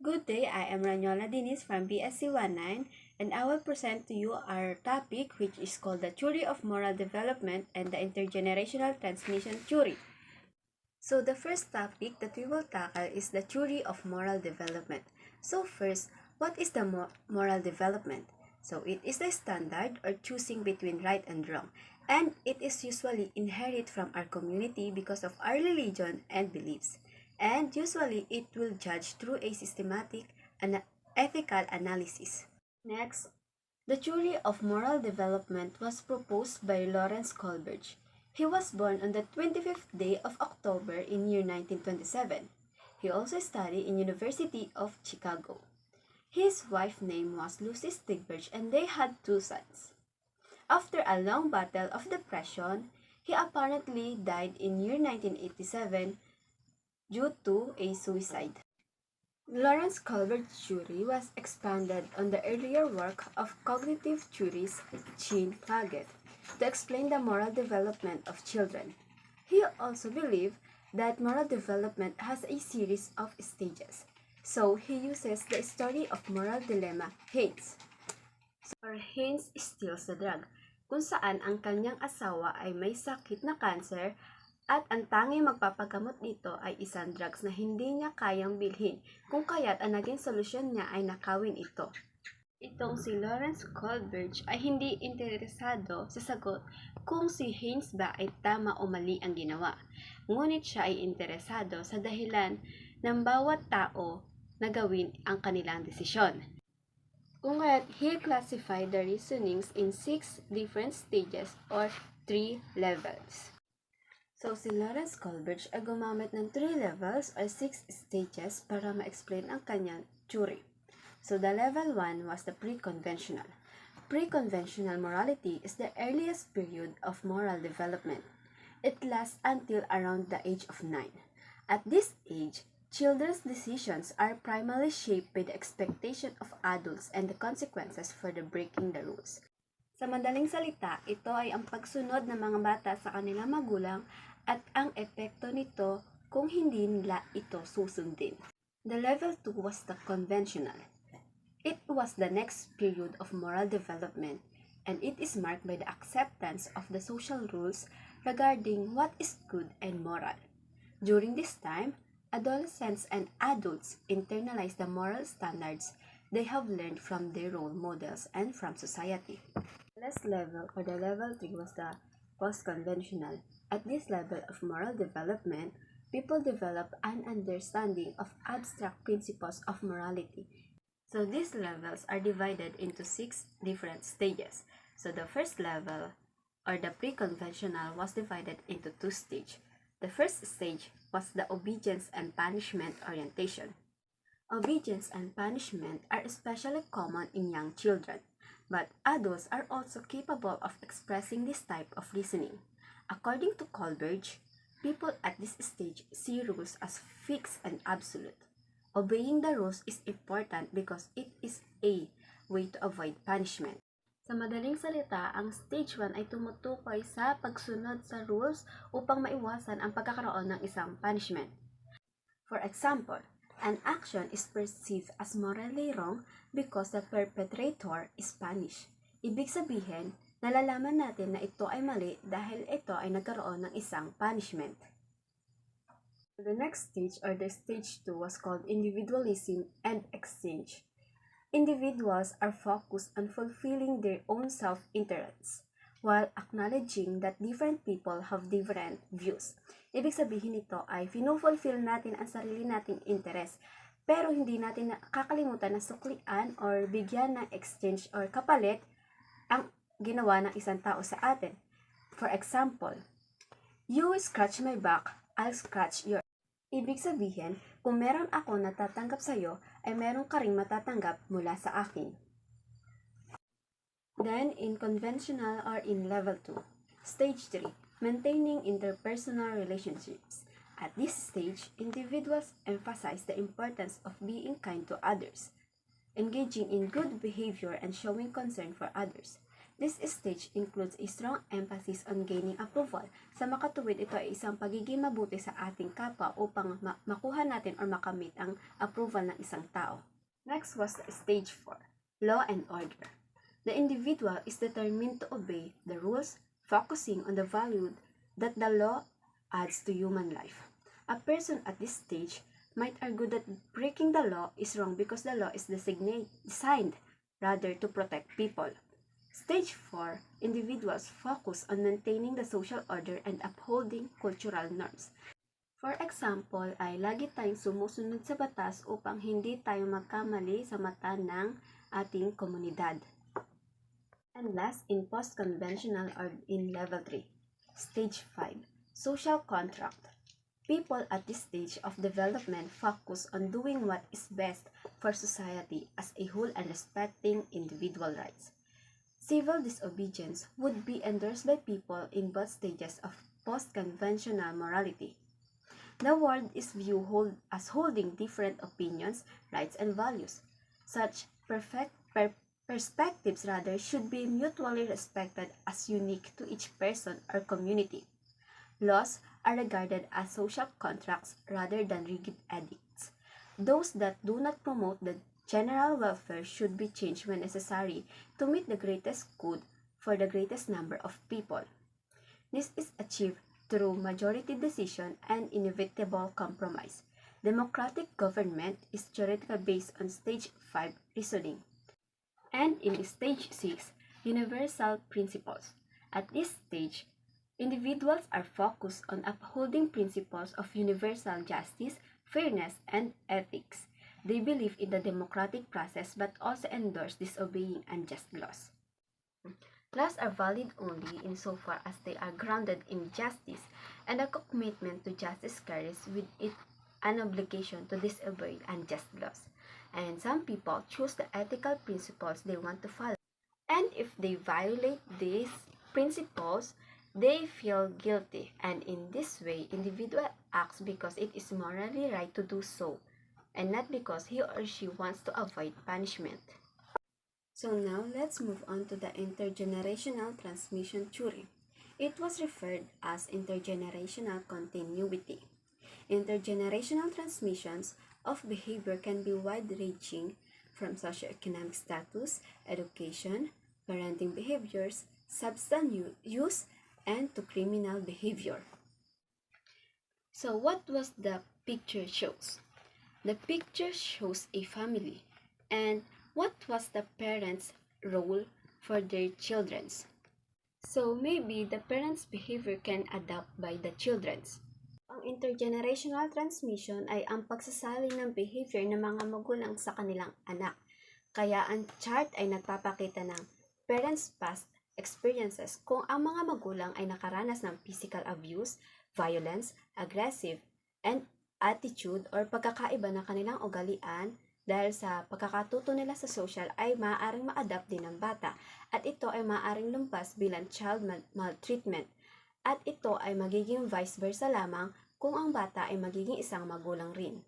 Good day, I am Ranyola Dinis from BSC 19 and I will present to you our topic which is called the theory of moral development and the intergenerational transmission theory. So the first topic that we will tackle is the theory of moral development. So first, what is the moral development? So it is the standard or choosing between right and wrong, and it is usually inherited from our community because of our religion and beliefs. And usually it will judge through a systematic and ethical analysis. Next, the theory of moral development was proposed by Lawrence Kohlberg. He was born on the 25th day of October in year 1927. He also studied in University of Chicago. His wife's name was Lucy Stigberg and they had two sons. After a long battle of depression, he apparently died in year 1987 due to a suicide. Lawrence Kohlberg's theory was expanded on the earlier work of cognitive theorist Jean Piaget to explain the moral development of children. He also believed that moral development has a series of stages, so he uses the story of moral dilemma Haynes. Or Haynes steals the drug, kung saan ang kanyang asawa ay may sakit na cancer at ang tanging magpapagamot nito ay isang drugs na hindi niya kayang bilhin, kung kaya't ang naging solusyon niya ay nakawin ito. Itong si Lawrence Kohlberg ay hindi interesado sa sagot kung si Haynes ba ay tama o mali ang ginawa. Ngunit siya ay interesado sa dahilan ng bawat tao na gawin ang kanilang desisyon. Kung kaya't he classified the reasonings in 6 different stages or 3 levels. So, si Lawrence Kohlberg ay gumamit ng 3 levels or 6 stages para ma-explain ang kanyang theory. So, the level 1 was the pre-conventional. Pre-conventional morality is the earliest period of moral development. It lasts until around the age of 9. At this age, children's decisions are primarily shaped by the expectation of adults and the consequences for the breaking the rules. Sa madaling salita, ito ay ang pagsunod ng mga bata sa kanilang magulang at ang epekto nito kung hindi nila ito susundin. The level 2 was the conventional. It was the next period of moral development, and it is marked by the acceptance of the social rules regarding what is good and moral. During this time, adolescents and adults internalize the moral standards they have learned from their role models and from society. The last level, or the level 3, was the post-conventional. At this level of moral development, people develop an understanding of abstract principles of morality. So these levels are divided into 6 different stages. So the first level, or the pre-conventional, was divided into 2 stages. The first stage was the obedience and punishment orientation. Obedience and punishment are especially common in young children, but adults are also capable of expressing this type of reasoning. According to Kohlberg, people at this stage see rules as fixed and absolute. Obeying the rules is important because it is a way to avoid punishment. Sa madaling salita, ang stage 1 ay tumutukoy sa pagsunod sa rules upang maiwasan ang pagkakaroon ng isang punishment. For example, an action is perceived as morally wrong because the perpetrator is punished. Ibig sabihin, nalalaman natin na ito ay mali dahil ito ay nagkaroon ng isang punishment. The next stage, or the stage 2, was called individualism and exchange. Individuals are focused on fulfilling their own self-interests while acknowledging that different people have different views. Ibig sabihin nito ay finufulfill natin ang sarili nating interest, pero hindi natin kakalimutan na suklian or bigyan ng exchange or kapalit ang ginawa ng isang tao sa atin. For example, you scratch my back, I'll scratch yours. Ibig sabihin, kung meron ako natatanggap sa iyo, ay meron ka ring matatanggap mula sa akin. Then, in conventional or in level 2, stage 3, maintaining interpersonal relationships. At this stage, individuals emphasize the importance of being kind to others, engaging in good behavior and showing concern for others. This stage includes a strong emphasis on gaining approval. Sa makatuwid, ito ay isang pagiging mabuti sa ating kapwa upang makuha natin or makamit ang approval ng isang tao. Next was stage 4, law and order. The individual is determined to obey the rules, focusing on the value that the law adds to human life. A person at this stage might argue that breaking the law is wrong because the law is designed rather to protect people. Stage 4, individuals focus on maintaining the social order and upholding cultural norms. For example, ay lagi tayong sumusunod sa batas upang hindi tayo magkamali sa mata ng ating komunidad. And last, in post-conventional or in level 3, stage 5, social contract. People at this stage of development focus on doing what is best for society as a whole and respecting individual rights. Civil disobedience would be endorsed by people in both stages of post-conventional morality. The world is viewed as holding different opinions, rights, and values. Such perspectives rather should be mutually respected as unique to each person or community. Laws are regarded as social contracts rather than rigid edicts. Those that do not promote the general welfare should be changed when necessary to meet the greatest good for the greatest number of people. This is achieved through majority decision and inevitable compromise. Democratic government is theoretically based on stage 5 reasoning. And in stage 6, universal principles. At this stage, individuals are focused on upholding principles of universal justice, fairness, and ethics. They believe in the democratic process but also endorse disobeying unjust laws. Laws are valid only insofar as they are grounded in justice, and a commitment to justice carries with it an obligation to disobey unjust laws. And some people choose the ethical principles they want to follow. And if they violate these principles, they feel guilty, and in this way, individual acts because it is morally right to do so, and not because he or she wants to avoid punishment. So now, let's move on to the intergenerational transmission theory. It was referred as intergenerational continuity. Intergenerational transmissions of behavior can be wide-ranging from socioeconomic status, education, parenting behaviors, substance use, and to criminal behavior. So what was the picture shows? The picture shows a family, and what was the parents' role for their children's? So maybe the parents' behavior can adapt by the children's. Ang intergenerational transmission ay ang pagsasalin ng behavior ng mga magulang sa kanilang anak. Kaya ang chart ay nagpapakita ng parents' past experiences kung ang mga magulang ay nakaranas ng physical abuse, violence, aggressive, and attitude or pagkakaiba ng kanilang ugalian dahil sa pagkakatuto nila sa social ay maaaring ma-adapt din ng bata at ito ay maaaring lumpas bilang child maltreatment at ito ay magiging vice versa lamang kung ang bata ay magiging isang magulang rin.